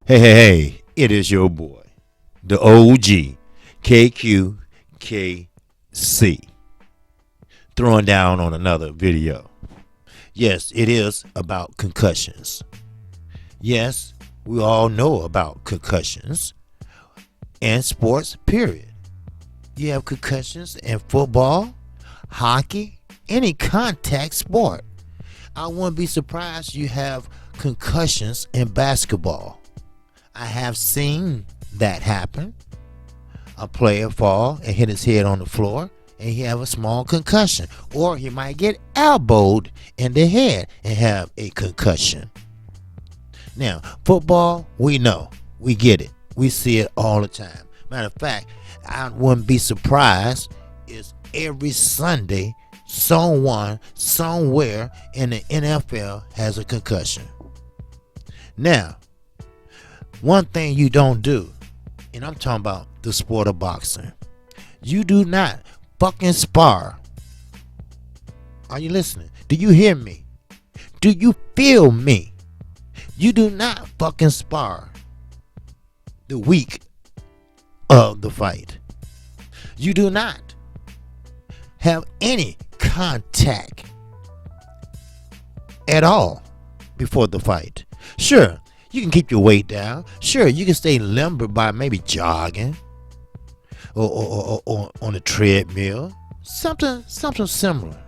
Hey, it is your boy, the OG, KQKC, throwing down on another video. Yes, it is about concussions. Yes, we all know about concussions and sports, period. You have concussions in football, hockey, any contact sport. I wouldn't be surprised you have concussions in basketball. I have seen that happen. A player fall and hit his head on the floor and he have a small concussion. Or he might get elbowed in the head and have a concussion. Now, football, we know. We get it. We see it all the time. Matter of fact, I wouldn't be surprised if every Sunday someone somewhere in the NFL has a concussion. Now, one thing you don't do, and I'm talking about the sport of boxing, you do not fucking spar. Are you listening? Do you hear me? Do you feel me? You do not fucking spar the week of the fight. You do not have any contact at all before the fight. Sure, you can keep your weight down. Sure, you can stay limber by maybe jogging or on a treadmill. Something similar.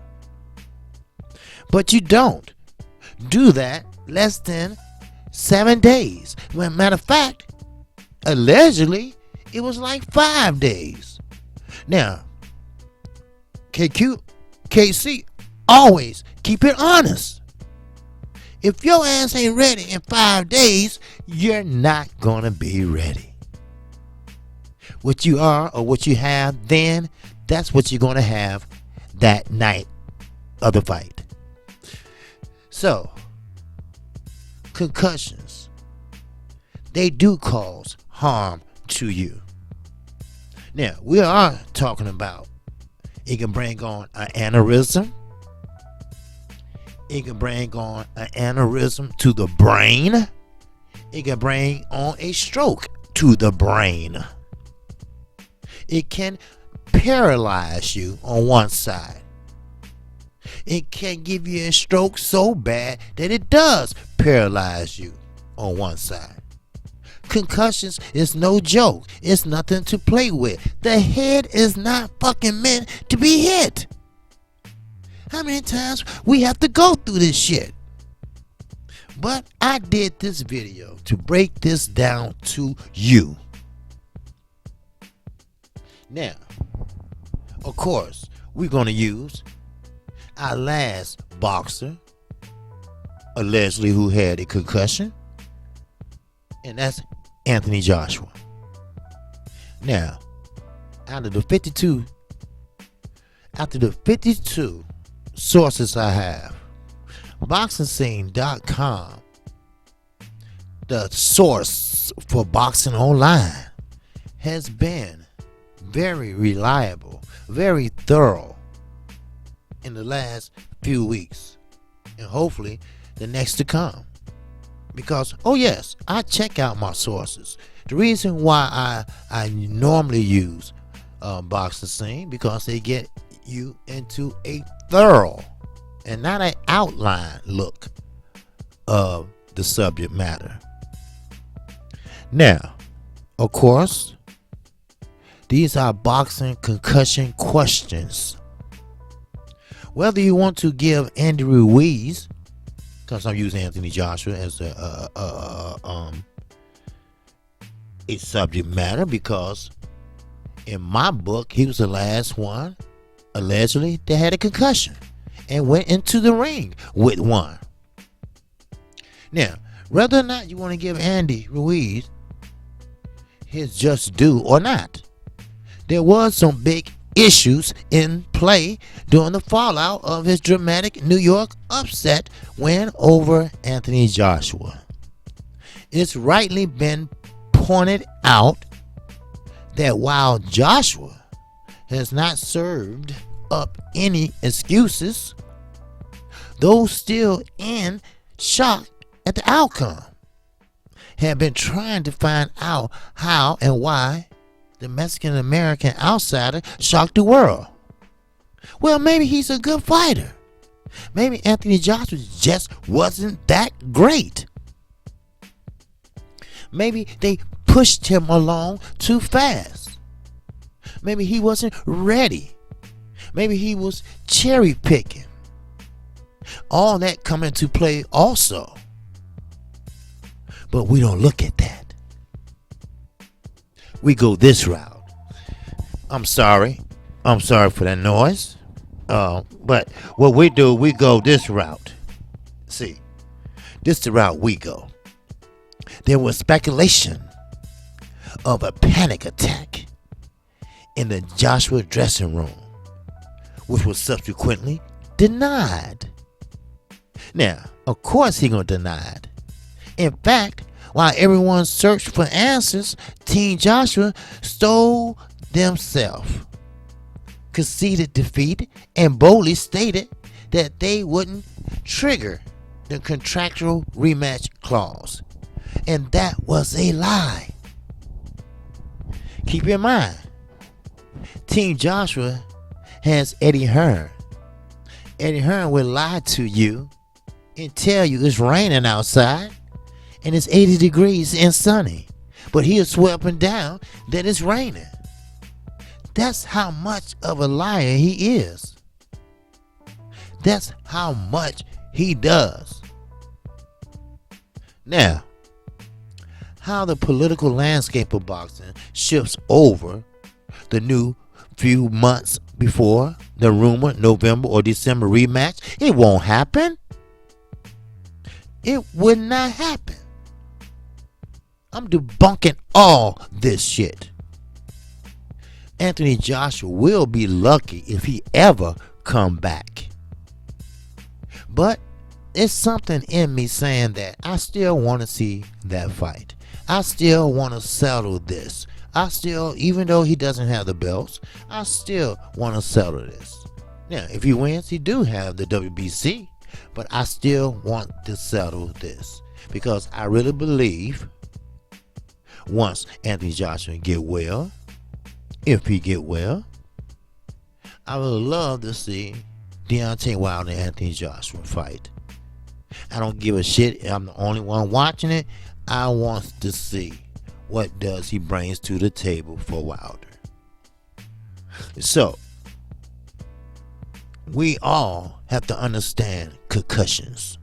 But you don't do that less than 7 days. Well, matter of fact, allegedly, it was like 5 days. Now, KC, always keep it honest. If your ass ain't ready in 5 days, you're not gonna be ready. What you are or what you have then, that's what you're gonna have that night of the fight. So, concussions, they do cause harm to you. Now, we are talking about it can bring on an aneurysm. It can bring on an aneurysm to the brain. It can bring on a stroke to the brain. It can paralyze you on one side. It can give you a stroke so bad that it does paralyze you on one side. Concussions is no joke. It's nothing to play with. The head is not fucking meant to be hit. How many times we have to go through this shit? But I did this video to break this down to you. Now, of course, we're going to use our last boxer, allegedly who had a concussion, and that's Anthony Joshua. Now, after the 52 sources I have, BoxingScene.com, the source for boxing online, has been very reliable, very thorough in the last few weeks, and hopefully the next to come. Because, oh yes, I check out my sources. The reason why I normally use Boxing Scene, because they get you into a thorough and not an outline look of the subject matter. Now, of course, these are boxing concussion questions. Whether you want to give Andy Ruiz, because I'm using Anthony Joshua as a subject matter, because in my book he was the last one allegedly that had a concussion and went into the ring with one. Now, whether or not you want to give Andy Ruiz his just due or not, there was some big issues in play during the fallout of his dramatic New York upset win over Anthony Joshua. It's rightly been pointed out that while Joshua has not served up any excuses, those still in shock at the outcome had been trying to find out how and why the Mexican American outsider shocked the world. Well, maybe he's a good fighter. Maybe Anthony Joshua just wasn't that great. Maybe they pushed him along too fast. Maybe he wasn't ready. Maybe he was cherry picking. All that come into play also. But we don't look at that. We go this route. I'm sorry for that noise. But what we do, we go this route. See, this is the route we go. There was speculation of a panic attack in the Joshua dressing room, which was subsequently denied. Now, of course he gonna deny it. In fact, while everyone searched for answers, Team Joshua stole themselves, conceded defeat, and boldly stated that they wouldn't trigger the contractual rematch clause. And that was a lie. Keep in mind, Team Joshua has Eddie Hearn. Eddie Hearn will lie to you and tell you it's raining outside and it's 80 degrees and sunny, but he'll swear up and down that it's raining. That's how much of a liar he is. That's how much he does. Now, how the political landscape of boxing shifts over the new few months before the rumored November or December rematch, it won't happen. It would not happen. I'm debunking all this shit. Anthony Joshua will be lucky if he ever come back. But it's something in me saying that I still want to see that fight. I still want to settle this. Even though he doesn't have the belts, I still want to settle this. Now, if he wins, he do have the WBC, but I still want to settle this because I really believe once Anthony Joshua get well, if he get well, I would love to see Deontay Wilder and Anthony Joshua fight. I don't give a shit. I'm the only one watching it. I want to see what does he brings to the table for Wilder. So, we all have to understand concussions.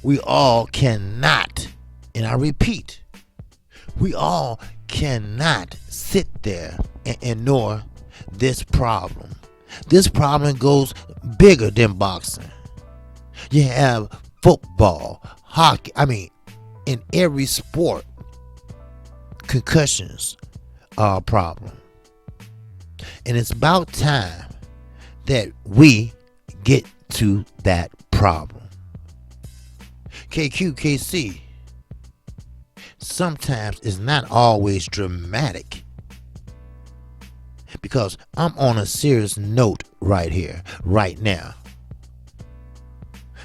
We all cannot, and I repeat, we all cannot sit there and ignore this problem. This problem goes bigger than boxing. You have football, hockey, in every sport, concussions are a problem. And it's about time that we get to that problem. KQKC sometimes is not always dramatic, because I'm on a serious note right here, right now.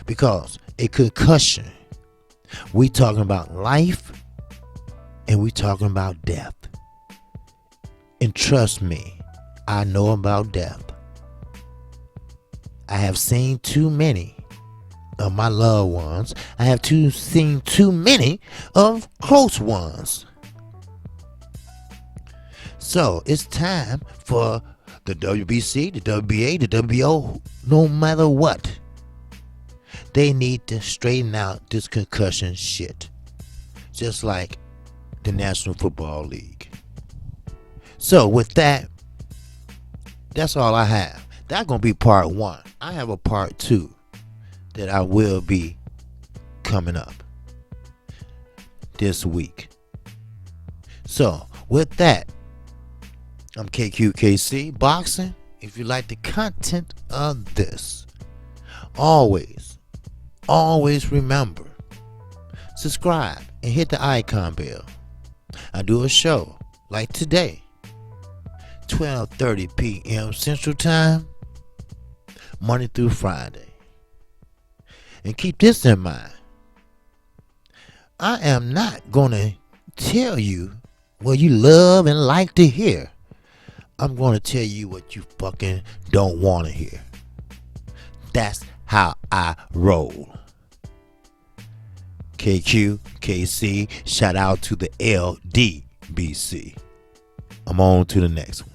Because a concussion, we talking about life and we talking about death. And trust me, I know about death. I have seen too many of my loved ones. I have seen too many of close ones. So it's time for the WBC, the WBA, the WBO, no matter what. They need to straighten out this concussion shit. Just like the National Football League. So with that, that's all I have. That's going to be part 1. I have a part 2 that I will be coming up this week. So with that, I'm KQKC Boxing. If you like the content of this, always remember, subscribe and hit the icon bell. I do a show like today, 12:30 p.m. Central Time, Monday through Friday. And keep this in mind. I am not going to tell you what you love and like to hear. I'm going to tell you what you fucking don't want to hear. That's how I roll. KQ, KC, shout out to the LDBC. I'm on to the next one.